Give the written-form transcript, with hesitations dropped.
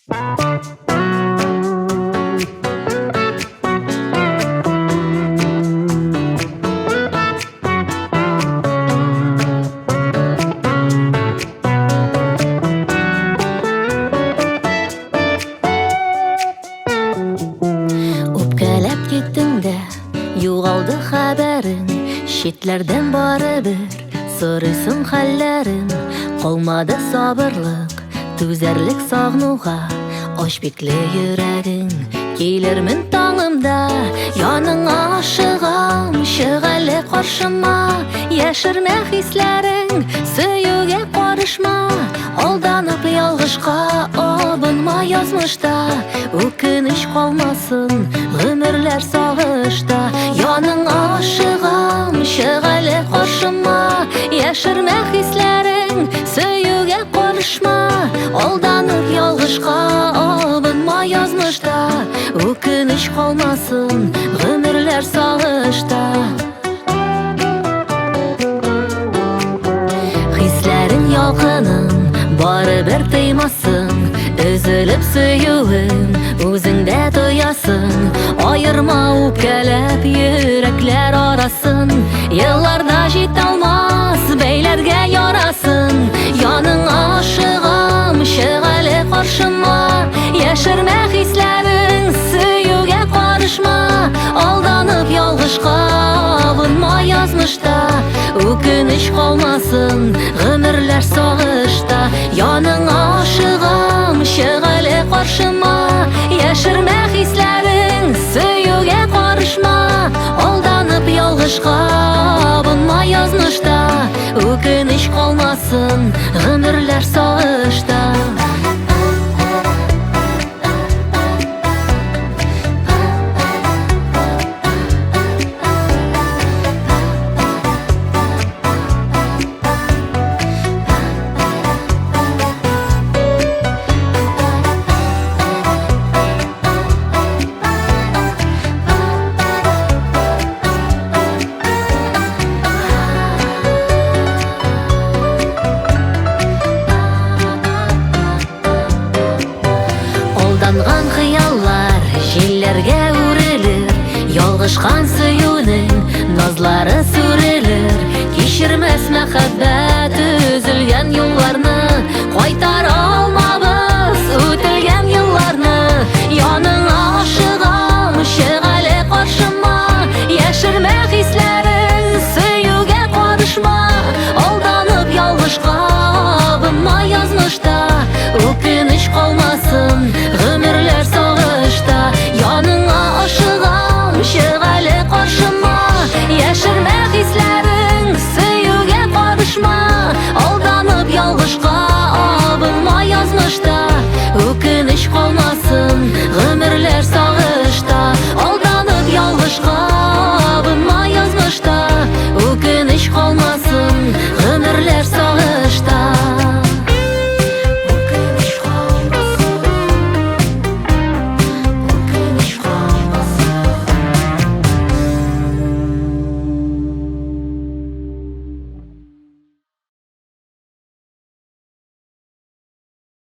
Үпкәләп киттең дә, югалды хәбәрең. Читләрдән барыбер сорыйсың хәлләрен. Калмады сабырлык, түзәрлек сагынуга. Аш бикле йөрәгең, килермен таңымда. Яныңа ашыгам, чык әле каршыма. Яшермә хисләрең, сөюгә карышма. Алданып ялгышка, абынма язмышта. Үкенеч калмасын, гомерләр сагышта. Яныңа ашыгам, чык әле каршыма. Яшермә хисләрең, сөюгә карышма. Алданып ялгышка, абынма язмышта. Үкенеч калмасын, гомерләр сагышта. Хисләрен ялкының, барыбер тыймасын. Өзелеп сөюен, үзеңдә тоясын. Аерма үпкәләп йөрәкләр арасын. Елларда җитә алмас, бәйләргә ярасын. Яныңа ашыгам, чык әле каршыма. Яшермә хисләрең, сөюгә карышма. Алданып ялгышка, абынма язмышта. Үкенеч калмасын, гомерләр сагышта. Яныңа ашыгам, чык әле каршыма. Яшермә хисләрең, сөюгә карышма. Алданып ялгышка, абынма язмышта. Үкенеч калмасын, гомерләр сагышта. Алданган хыяллар җилләргә үрелер. Ялгышкан сөюнең назлары сүрелер. Кичермәс мәхәббәт өзелгән юлларны. Кайтара алмабыз үтелгән елларны. Яныңа ашыгам, чык әле каршыма. Яшермә хисләрең, сөюгә карышма. Алданып ялгышка, абынма язмышта. Үкенеч калмасын, гомерләр сагышта. Яныңа ашыгам, чык әле каршыма. Яшермә хисләрең, сөюгә карышма. Алданып ялгышка, абынма язмышта. Үкенеч калмасын, гомерләр сагышта. Алданып ялгышка,